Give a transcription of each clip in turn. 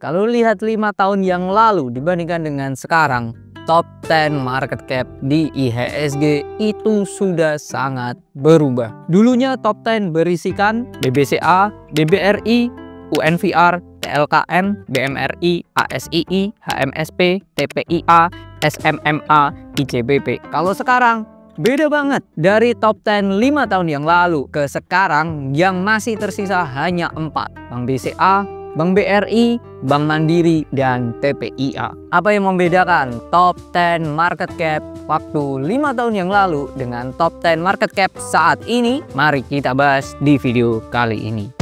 Kalau lihat 5 tahun yang lalu dibandingkan dengan sekarang, top 10 market cap di IHSG itu sudah sangat berubah. Dulunya top 10 berisikan BBCA, BBRI, UNVR, TLKM, BMRI, ASII, HMSP, TPIA, SMMA, ICBP. Kalau sekarang beda banget, dari top 10 5 tahun yang lalu ke sekarang yang masih tersisa hanya 4. Bank BCA, Bank BRI, Bank Mandiri, dan TPIA. Apa yang membedakan top 10 market cap waktu 5 tahun yang lalu dengan top 10 market cap saat ini? Mari kita bahas di video kali ini.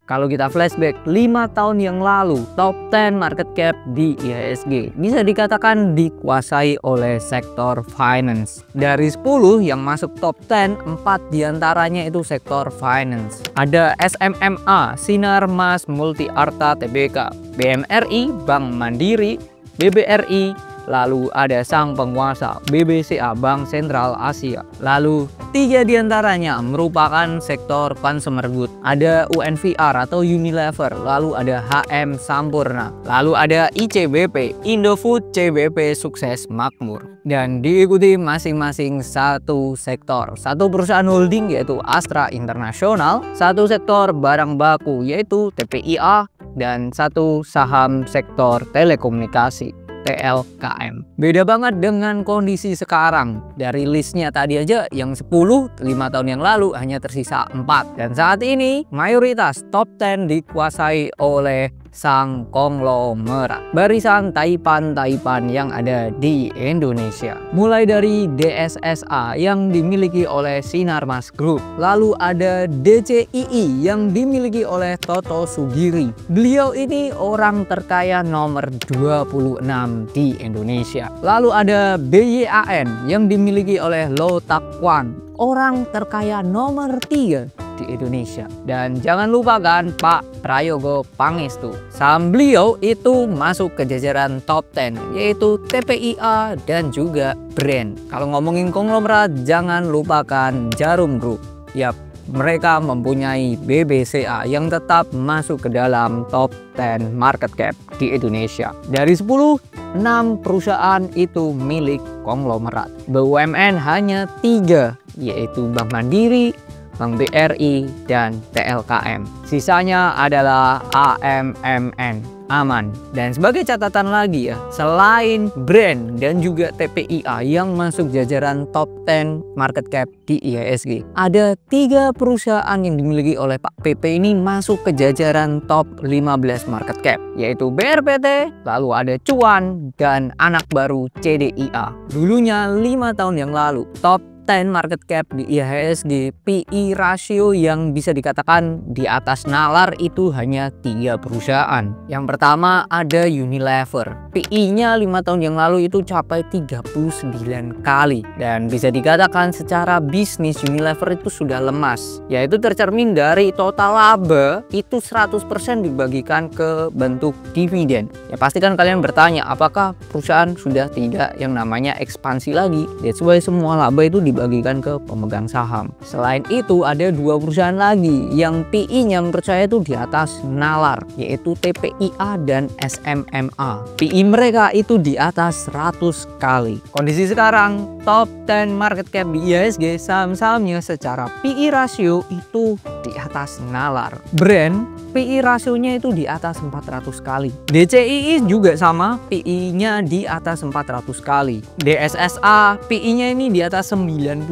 Kalau kita flashback 5 tahun yang lalu, top 10 market cap di IHSG bisa dikatakan dikuasai oleh sektor finance. Dari 10 yang masuk top 10, 4 diantaranya itu sektor finance. Ada SMMA, Sinar Mas Multi Arta Tbk, BMRI, Bank Mandiri, BBRI, lalu ada sang penguasa BBCA, Bank Sentral Asia. Lalu 3 diantaranya merupakan sektor consumer good. Ada UNVR atau Unilever, lalu ada HM Sampurna, lalu ada ICBP, Indofood, CBP Sukses Makmur. Dan diikuti masing-masing satu sektor. Satu perusahaan holding yaitu Astra International, satu sektor barang baku yaitu TPIA, dan satu saham sektor telekomunikasi TLKM. Beda banget dengan kondisi sekarang. Dari listnya tadi aja yang 10 5 tahun yang lalu hanya tersisa 4. Dan saat ini mayoritas top 10 dikuasai oleh sang konglomerat, barisan taipan-taipan yang ada di Indonesia. Mulai dari DSSA yang dimiliki oleh Sinarmas Group, lalu ada DCII yang dimiliki oleh Toto Sugiri. Beliau ini orang terkaya nomor 26 di Indonesia. Lalu ada BYAN yang dimiliki oleh Lo Tak Wan, orang terkaya nomor 3 di Indonesia. Dan jangan lupakan Pak Prayogo Pangestu. Saham beliau itu masuk ke jajaran top 10 yaitu TPIA dan juga Brand. Kalau ngomongin konglomerat jangan lupakan Jarum Group. Yap, mereka mempunyai BBCA yang tetap masuk ke dalam top 10 market cap di Indonesia. Dari 10, 6 perusahaan itu milik konglomerat. BUMN hanya 3 yaitu Bank Mandiri, Bank BRI, dan TLKM. Sisanya adalah AMMN, aman. Dan sebagai catatan lagi ya, selain Brand dan juga TPIA yang masuk jajaran top 10 market cap di IHSG, ada 3 perusahaan yang dimiliki oleh Pak PP ini masuk ke jajaran top 15 market cap, yaitu BRPT, lalu ada Cuan, dan anak baru CDIA. Dulunya 5 tahun yang lalu, top 10 market cap di IHSG, PE ratio yang bisa dikatakan di atas nalar itu hanya 3 perusahaan. Yang pertama ada Unilever. PE-nya 5 tahun yang lalu itu capai 39 kali. Dan bisa dikatakan secara bisnis Unilever itu sudah lemas. Yaitu tercermin dari total laba itu 100% dibagikan ke bentuk dividen. Ya pasti kan kalian bertanya apakah perusahaan sudah tidak yang namanya ekspansi lagi. That's why semua laba itu dibagikan ke pemegang saham. Selain itu ada 2 perusahaan lagi yang PE-nya menurut saya itu di atas nalar, yaitu TPIA dan SMMA. PE mereka itu di atas 100 kali. Kondisi sekarang top 10 market cap di IHSG saham-sahamnya secara PE ratio itu di atas nalar. Brand PE rasionya itu di atas 400 kali. DCII juga sama, PE-nya di atas 400 kali. DSSA PE-nya ini di atas 95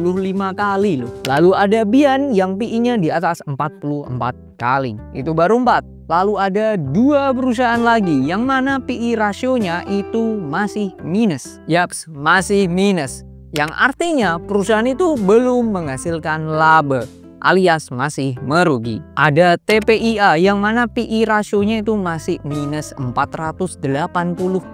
kali loh. Lalu ada Bian yang PE-nya di atas 44 kali. Itu baru 4. Lalu ada 2 perusahaan lagi yang mana PE rasionya itu masih minus. Yaps, masih minus. Yang artinya perusahaan itu belum menghasilkan laba. alias masih merugi. Ada TPIA yang mana PI rasionya itu masih minus 480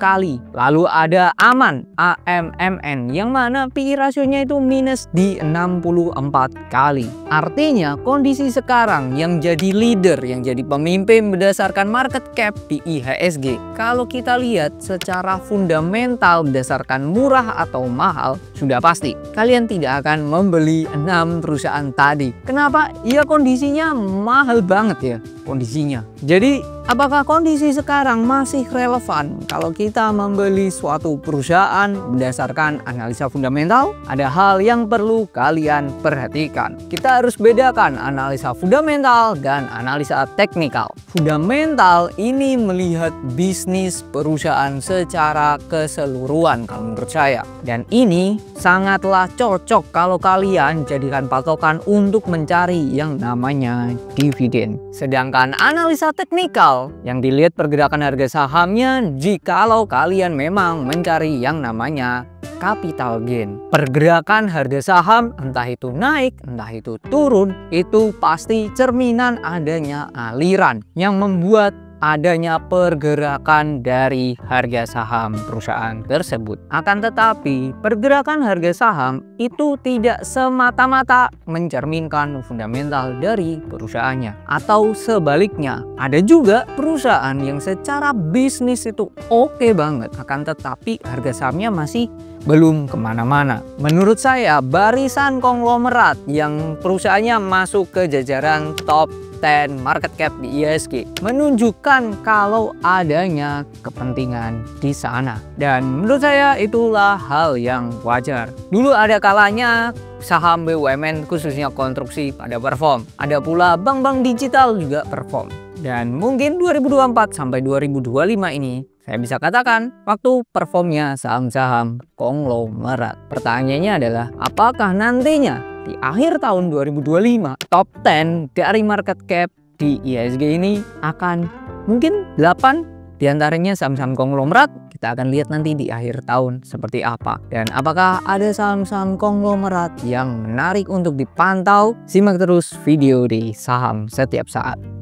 kali. Lalu ada AMAN, AMMN, yang mana PI rasionya itu minus di 64 kali. Artinya kondisi sekarang yang jadi leader, yang jadi pemimpin berdasarkan market cap di IHSG, kalau kita lihat secara fundamental berdasarkan murah atau mahal, sudah pasti kalian tidak akan membeli 6 perusahaan tadi. Kenapa? Ya kondisinya mahal banget ya kondisinya. Jadi apakah kondisi sekarang masih relevan kalau kita membeli suatu perusahaan berdasarkan analisa fundamental? Ada hal yang perlu kalian perhatikan. Kita harus bedakan analisa fundamental dan analisa teknikal. Fundamental ini melihat bisnis perusahaan secara keseluruhan kalau menurut saya. Dan ini sangatlah cocok kalau kalian jadikan patokan untuk mencari yang namanya dividen. Sedangkan analisa teknikal yang dilihat pergerakan harga sahamnya jikalau kalian memang mencari yang namanya capital gain. Pergerakan harga saham entah itu naik, entah itu turun, itu pasti cerminan adanya aliran yang membuat adanya pergerakan dari harga saham perusahaan tersebut. Akan tetapi, pergerakan harga saham itu tidak semata-mata mencerminkan fundamental dari perusahaannya. Atau sebaliknya, ada juga perusahaan yang secara bisnis itu oke banget, akan tetapi harga sahamnya masih belum kemana-mana. Menurut saya, barisan konglomerat yang perusahaannya masuk ke jajaran top 10 market cap di IHSG menunjukkan kalau adanya kepentingan di sana. Dan menurut saya itulah hal yang wajar. Dulu ada kalanya saham BUMN khususnya konstruksi pada perform. Ada pula bank-bank digital juga perform. Dan mungkin 2024 sampai 2025 ini saya bisa katakan waktu performnya saham-saham konglomerat. Pertanyaannya adalah apakah nantinya di akhir tahun 2025 top 10 dari market cap di IHSG ini akan mungkin 8 diantaranya saham-saham konglomerat. Kita akan lihat nanti di akhir tahun seperti apa. Dan apakah ada saham-saham konglomerat yang menarik untuk dipantau? Simak terus video di Saham Setiap Saat.